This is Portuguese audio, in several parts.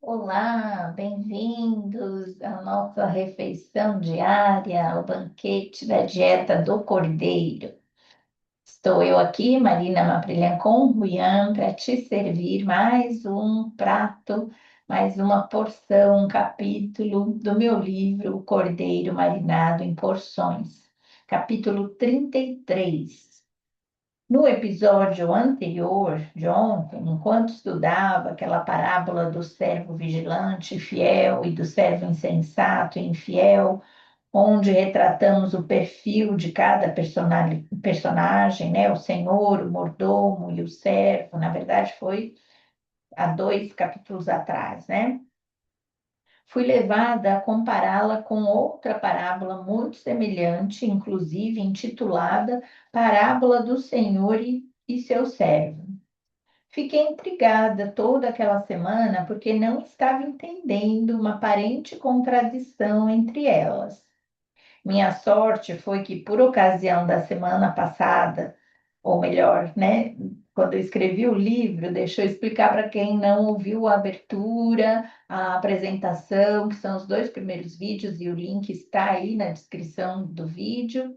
Olá, bem-vindos à nossa refeição diária, ao banquete da dieta do Cordeiro. Estou eu aqui, Marina Maprilhan com Ruyan, para te servir mais um prato, mais uma porção, um capítulo do meu livro, O Cordeiro Marinado em Porções, capítulo 33. No episódio anterior de ontem, enquanto estudava aquela parábola do servo vigilante e fiel e do servo insensato e infiel, onde retratamos o perfil de cada personagem, né? O senhor, o mordomo e o servo, na verdade foi há 2 capítulos atrás, né? Fui levada a compará-la com outra parábola muito semelhante, inclusive intitulada Parábola do Senhor e seu servo. Fiquei intrigada toda aquela semana porque não estava entendendo uma aparente contradição entre elas. Minha sorte foi que, por ocasião da semana passada, ou melhor, né, quando eu escrevi o livro, deixa eu explicar para quem não ouviu a abertura, a apresentação, que são os 2 primeiros vídeos, e o link está aí na descrição do vídeo.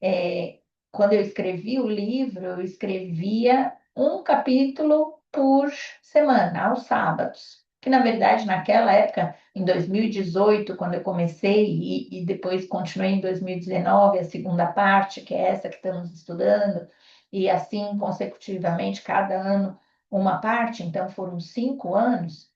É, Quando eu escrevi o livro, eu escrevia um capítulo por semana, aos sábados. Que, na verdade, naquela época, em 2018, quando eu comecei, e depois continuei em 2019, a segunda parte, que é essa que estamos estudando, e assim consecutivamente, cada ano uma parte, então foram 5 anos.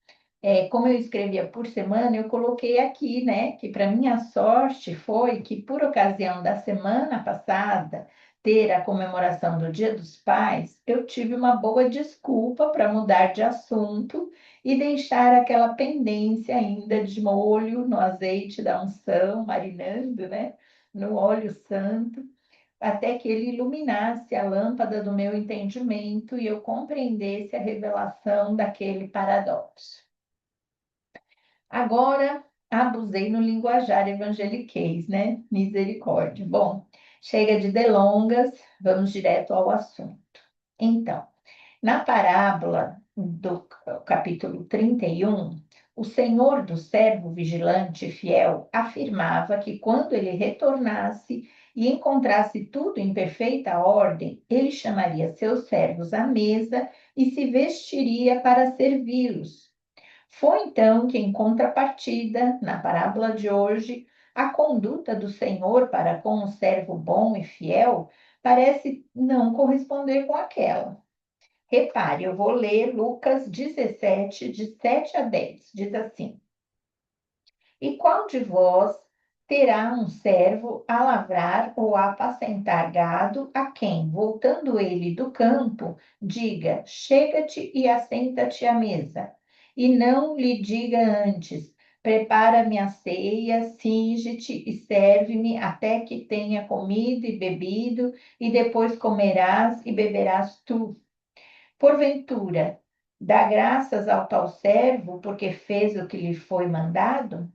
Como eu escrevia por semana, eu coloquei aqui, né, que para minha sorte foi que, por ocasião da semana passada ter a comemoração do Dia dos Pais, eu tive uma boa desculpa para mudar de assunto e deixar aquela pendência ainda de molho no azeite da unção, marinando, né, no óleo santo, até que ele iluminasse a lâmpada do meu entendimento e eu compreendesse a revelação daquele paradoxo. Agora, abusei no linguajar evangeliquez, né? Misericórdia. Bom, chega de delongas, vamos direto ao assunto. Então, na parábola do capítulo 31, o senhor do servo vigilante e fiel afirmava que quando ele retornasse e encontrasse tudo em perfeita ordem, ele chamaria seus servos à mesa e se vestiria para servi-los. Foi então que, em contrapartida, na parábola de hoje, a conduta do Senhor para com o servo bom e fiel parece não corresponder com aquela. Repare, eu vou ler Lucas 17, de 7 a 10. Diz assim: E qual de vós terá um servo a lavrar ou a apacentar gado, a quem, voltando ele do campo, diga: Chega-te e assenta-te à mesa, e não lhe diga antes: Prepara-me a ceia, cinge-te e serve-me até que tenha comido e bebido, e depois comerás e beberás tu. Porventura, dá graças ao tal servo porque fez o que lhe foi mandado?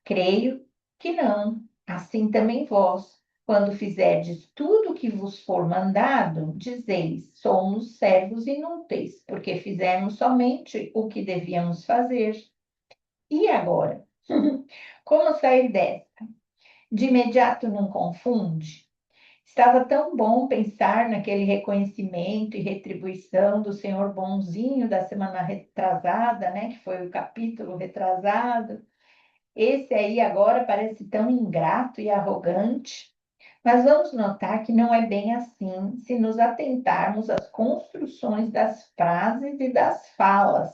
Creio que não. Assim também vós, quando fizerdes tudo o que vos for mandado, dizeis: somos servos inúteis, porque fizemos somente o que devíamos fazer. E agora? Como sair dessa? De imediato não confunde? Estava tão bom pensar naquele reconhecimento e retribuição do Senhor bonzinho da semana retrasada, né? Que foi o capítulo retrasado. Esse aí agora parece tão ingrato e arrogante. Mas vamos notar que não é bem assim se nos atentarmos às construções das frases e das falas.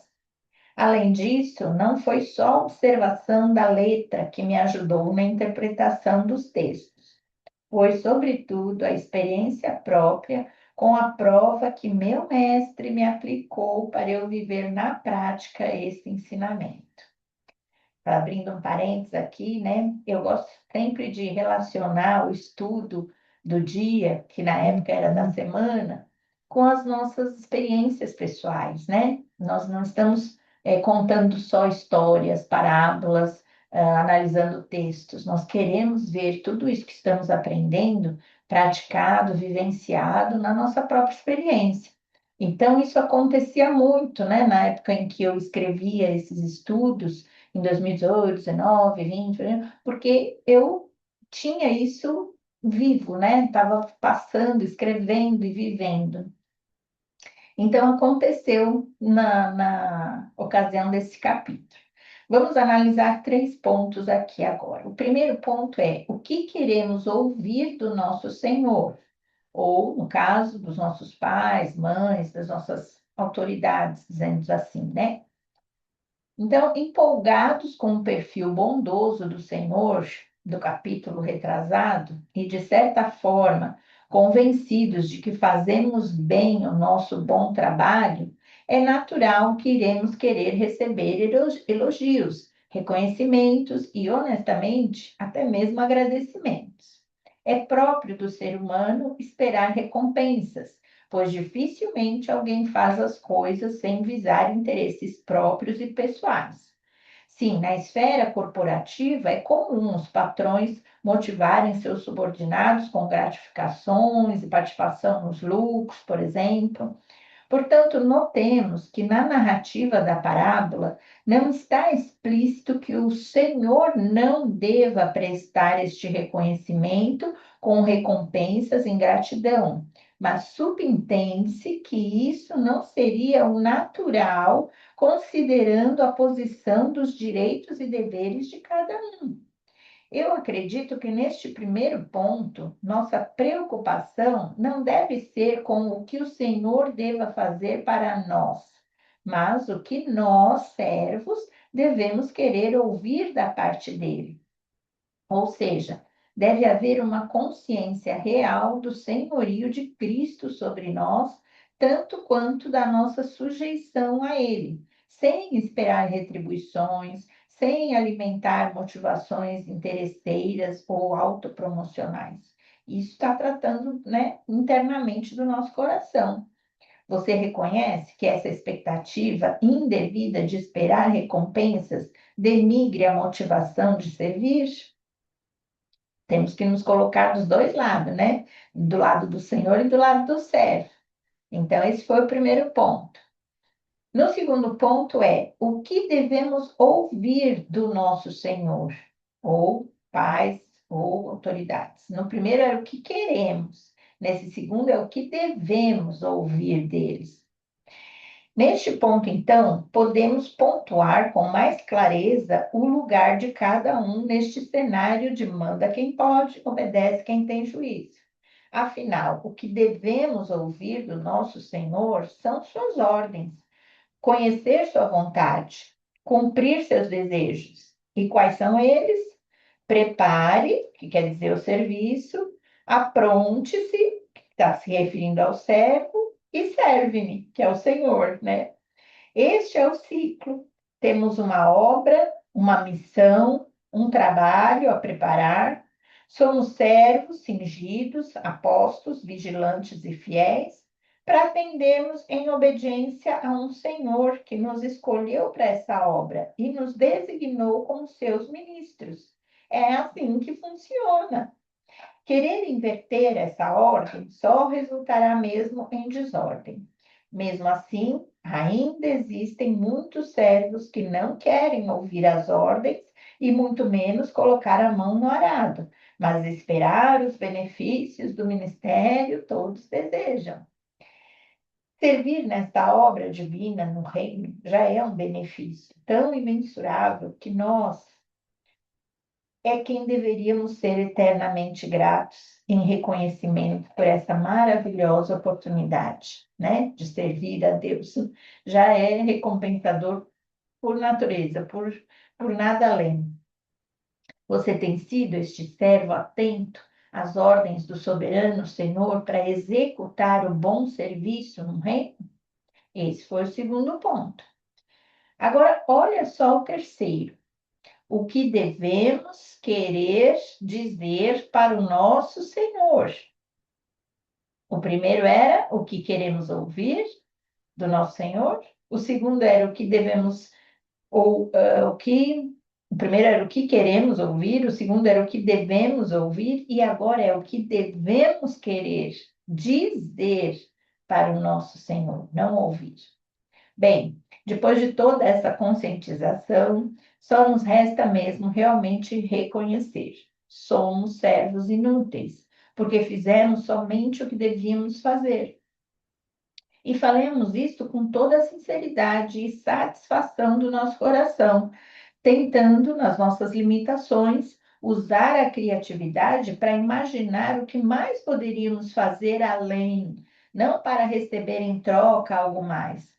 Além disso, não foi só a observação da letra que me ajudou na interpretação dos textos. Foi, sobretudo, a experiência própria com a prova que meu mestre me aplicou para eu viver na prática esse ensinamento. Abrindo um parênteses aqui, né? Eu gosto sempre de relacionar o estudo do dia, que na época era da semana, com as nossas experiências pessoais, né? Nós não estamos contando só histórias, parábolas, analisando textos. Nós queremos ver tudo isso que estamos aprendendo praticado, vivenciado na nossa própria experiência. Então, isso acontecia muito, né? Na época em que eu escrevia esses estudos, em 2018, 19, 20, porque eu tinha isso vivo, né? Estava passando, escrevendo e vivendo. Então, aconteceu na ocasião desse capítulo. Vamos analisar três pontos aqui agora. O primeiro ponto é o que queremos ouvir do nosso Senhor, ou, no caso, dos nossos pais, mães, das nossas autoridades, dizendo assim, né? Então, empolgados com o perfil bondoso do Senhor, do capítulo retrasado, e de certa forma convencidos de que fazemos bem o nosso bom trabalho, é natural que iremos querer receber elogios, reconhecimentos e, honestamente, até mesmo agradecimentos. É próprio do ser humano esperar recompensas, pois dificilmente alguém faz as coisas sem visar interesses próprios e pessoais. Sim, na esfera corporativa é comum os patrões motivarem seus subordinados com gratificações e participação nos lucros, por exemplo. Portanto, notemos que na narrativa da parábola não está explícito que o Senhor não deva prestar este reconhecimento com recompensas em gratidão, mas subentende-se que isso não seria o natural, considerando a posição dos direitos e deveres de cada um. Eu acredito que neste primeiro ponto, nossa preocupação não deve ser com o que o Senhor deva fazer para nós, mas o que nós, servos, devemos querer ouvir da parte dele. Ou seja, deve haver uma consciência real do senhorio de Cristo sobre nós, tanto quanto da nossa sujeição a ele, sem esperar retribuições, sem alimentar motivações interesseiras ou autopromocionais. Isso está tratando, né, internamente do nosso coração. Você reconhece que essa expectativa indevida de esperar recompensas denigre a motivação de servir? Temos que nos colocar dos dois lados, né? Do lado do Senhor e do lado do servo. Então, esse foi o primeiro ponto. No segundo ponto é o que devemos ouvir do nosso Senhor, ou pais, ou autoridades. No primeiro era o que queremos, nesse segundo é o que devemos ouvir deles. Neste ponto, então, podemos pontuar com mais clareza o lugar de cada um neste cenário de manda quem pode, obedece quem tem juízo. Afinal, o que devemos ouvir do nosso Senhor são suas ordens, conhecer sua vontade, cumprir seus desejos. E quais são eles? Prepare, que quer dizer o serviço, apronte-se, que está se referindo ao servo, e serve-me, que é o Senhor, né? Este é o ciclo. Temos uma obra, uma missão, um trabalho a preparar. Somos servos, cingidos, apostos, vigilantes e fiéis, para atendermos em obediência a um Senhor que nos escolheu para essa obra e nos designou como seus ministros. É assim que funciona. Querer inverter essa ordem só resultará mesmo em desordem. Mesmo assim, ainda existem muitos servos que não querem ouvir as ordens e muito menos colocar a mão no arado, mas esperar os benefícios do ministério todos desejam. Servir nesta obra divina no reino já é um benefício tão imensurável que nós é quem deveríamos ser eternamente gratos em reconhecimento por essa maravilhosa oportunidade, né, de servir a Deus. Já é recompensador por natureza, por nada além. Você tem sido este servo atento às ordens do soberano Senhor para executar o bom serviço no reino? Esse foi o segundo ponto. Agora, olha só o terceiro. O que devemos querer dizer para o nosso Senhor. O primeiro era o que queremos ouvir do nosso Senhor. O segundo era o que devemos, o primeiro era o que queremos ouvir, o segundo era o que devemos ouvir, e agora é o que devemos querer dizer para o nosso Senhor, não ouvir. Bem, depois de toda essa conscientização, só nos resta mesmo realmente reconhecer: somos servos inúteis, porque fizemos somente o que devíamos fazer. E falemos isto com toda a sinceridade e satisfação do nosso coração, tentando, nas nossas limitações, usar a criatividade para imaginar o que mais poderíamos fazer além, não para receber em troca algo mais,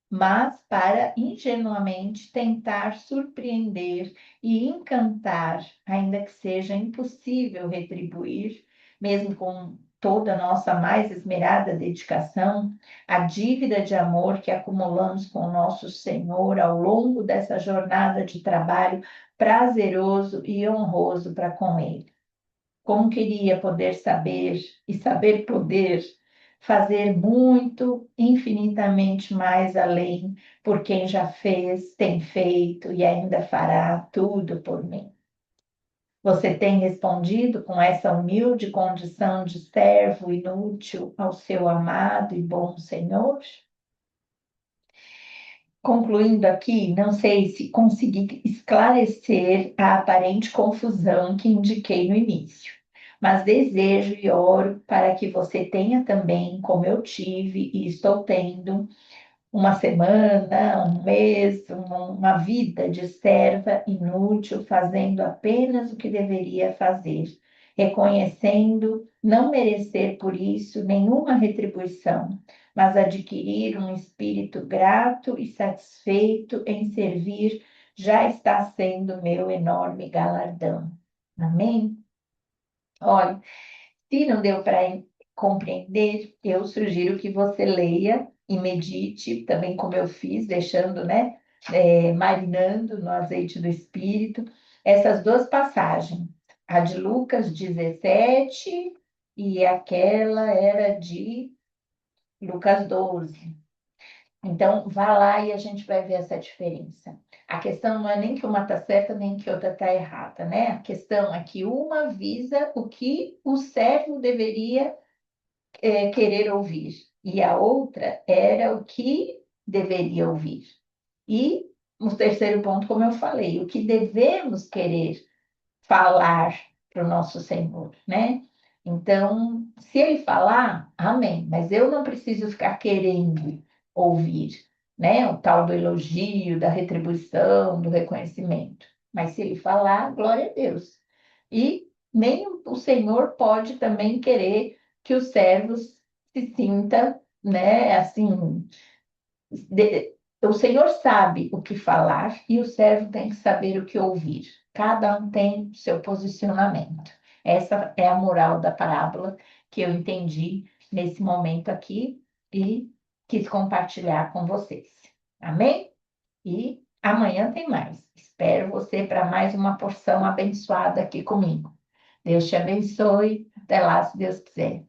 mas para ingenuamente tentar surpreender e encantar, ainda que seja impossível retribuir, mesmo com toda a nossa mais esmerada dedicação, a dívida de amor que acumulamos com o nosso Senhor ao longo dessa jornada de trabalho prazeroso e honroso para com Ele. Como queria poder saber e saber poder fazer muito, infinitamente mais além, por quem já fez, tem feito e ainda fará tudo por mim. Você tem respondido com essa humilde condição de servo inútil ao seu amado e bom Senhor? Concluindo aqui, não sei se consegui esclarecer a aparente confusão que indiquei no início, mas desejo e oro para que você tenha também, como eu tive e estou tendo, uma semana, um mês, uma vida de serva inútil, fazendo apenas o que deveria fazer, reconhecendo não merecer por isso nenhuma retribuição, mas adquirir um espírito grato e satisfeito em servir já está sendo meu enorme galardão. Amém? Olha, se não deu para compreender, eu sugiro que você leia e medite, também como eu fiz, deixando, né, marinando no azeite do Espírito, essas duas passagens, a de Lucas 17 e aquela era de Lucas 12. Então, vá lá e a gente vai ver essa diferença. A questão não é nem que uma está certa, nem que outra está errada, né? A questão é que uma visa o que o servo deveria querer ouvir, e a outra era o que deveria ouvir. E o terceiro ponto, como eu falei, o que devemos querer falar para o nosso Senhor, né? Então, se ele falar, amém, mas eu não preciso ficar querendo ouvir, né? O tal do elogio, da retribuição, do reconhecimento. Mas se ele falar, glória a Deus. E nem o Senhor pode também querer que os servos se sintam, né, assim, o Senhor sabe o que falar e o servo tem que saber o que ouvir. Cada um tem seu posicionamento. Essa é a moral da parábola que eu entendi nesse momento aqui e quis compartilhar com vocês. Amém? E amanhã tem mais. Espero você para mais uma porção abençoada aqui comigo. Deus te abençoe. Até lá, se Deus quiser.